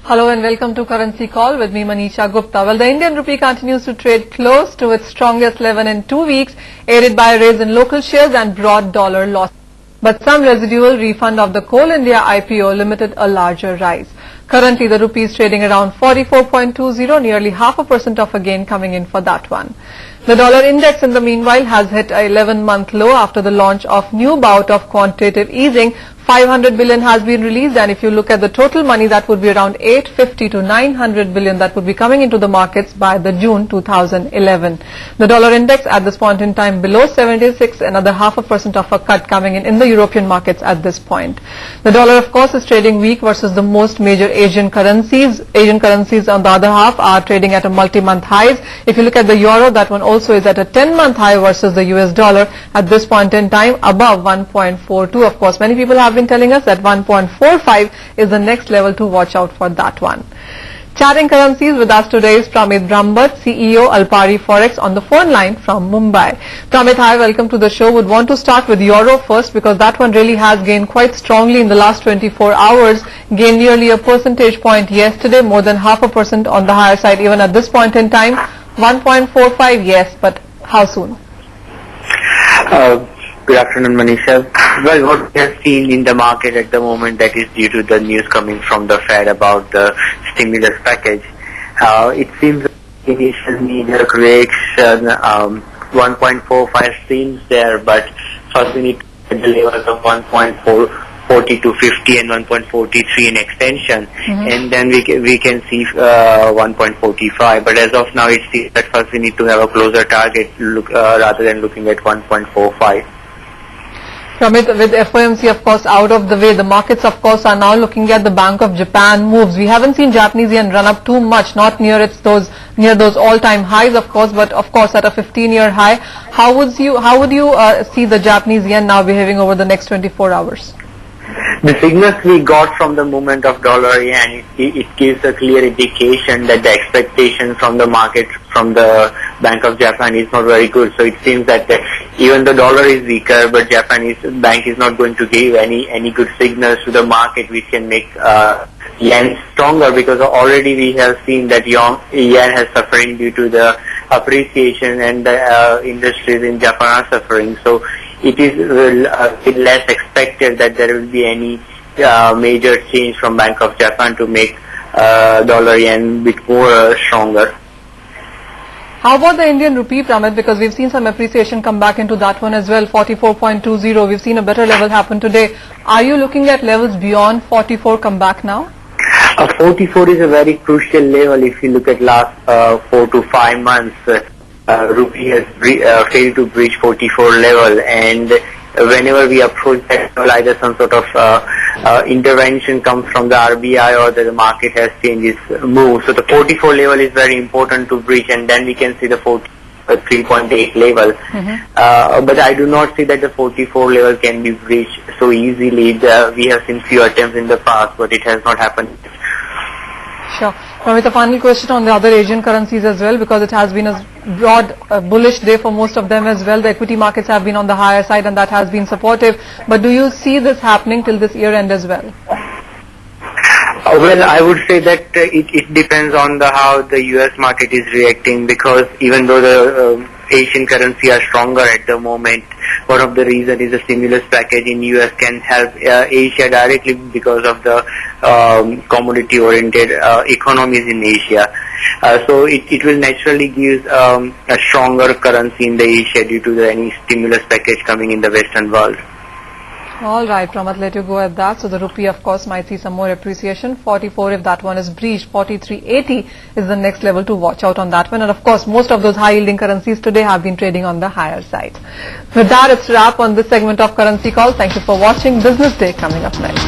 Hello and welcome to Currency Call with me Manisha Gupta. Well, the Indian rupee continues to trade close to its strongest level in 2 weeks, aided by a raise in local shares and broad dollar loss. But some residual refund of the Coal India IPO limited a larger rise. Currently, the rupee is trading around 44.20, nearly 0.5% of a gain coming in for that one. The dollar index in the meanwhile has hit a 11-month low after the launch of new bout of quantitative easing. 500 billion has been released, and if you look at the total money, that would be around 850 to 900 billion that would be coming into the markets by the June 2011. The dollar index at this point in time below 76, another 0.5% of a cut coming in the European markets at this point. The dollar, of course, is trading weak versus the most major Asian currencies. Asian currencies on the other half are trading at a multi-month highs. If you look at the euro, that one also is at a 10-month high versus the US dollar at this point in time above 1.42. Of course, many people have been telling us that 1.45 is the next level to watch out for that one. Chatting currencies with us today is Pramit Brahmbhatt, CEO Alpari Forex, on the phone line from Mumbai. Pramit, hi, welcome to the show. Would want to start with euro first because that one really has gained quite strongly in the last 24 hours, gained nearly a percentage point yesterday, more than 0.5% on the higher side even at this point in time. 1.45, yes, but how soon? Good afternoon, Manisha. Well, what we have seen in the market at the moment, that is due to the news coming from the Fed about the stimulus package. It seems initial knee-jerk reaction, 1.45 seems there, but first we need to get the levels of 1.40 to 50 and 1.43 in extension, and then we can see 1.45. But as of now, it seems that first we need to have a closer target rather than looking at 1.45. Pramit, with FOMC of course out of the way, the markets of course are now looking at the Bank of Japan moves. We haven't seen Japanese yen run up too much, not near those all-time highs of course, but of course at a 15-year high. How would you see the Japanese yen now behaving over the next 24 hours? The signals we got from the movement of dollar yen, it gives a clear indication that the expectation from the market, from the Bank of Japan is not very good. So it seems that even the dollar is weaker, but Japanese bank is not going to give any good signals to the market which can make yen stronger, because already we have seen that yen has suffering due to the appreciation and the industries in Japan are suffering. So it is less expected that there will be any major change from Bank of Japan to make dollar yen bit more stronger. How about the Indian rupee, Pramit? Because we've seen some appreciation come back into that one as well, 44.20. We've seen a better level happen today. Are you looking at levels beyond 44 come back now? 44 is a very crucial level. If you look at last 4 to 5 months, rupee has failed to breach 44 level, and whenever we approach that level, either some sort of intervention comes from the RBI or the market has changed its move. So the 44 level is very important to breach, and then we can see the 3.8 level. But I do not see that the 44 level can be breached so easily. We have seen few attempts in the past, but it has not happened. Sure. Now, with a final question on the other Asian currencies as well, because it has been a broad bullish day for most of them as well. The equity markets have been on the higher side and that has been supportive. But do you see this happening till this year end as well? Well, I would say that it depends on how the US market is reacting, because even though the Asian currency are stronger at the moment, one of the reasons is the stimulus package in US can help Asia directly because of the commodity-oriented economies in Asia. So it will naturally give a stronger currency in the Asia due to any stimulus package coming in the Western world. All right, Pramit, let you go at that. So the rupee, of course, might see some more appreciation. 44, if that one is breached, 43.80 is the next level to watch out on that one. And of course, most of those high-yielding currencies today have been trading on the higher side. With that, it's a wrap on this segment of Currency Call. Thank you for watching. Business Day coming up next.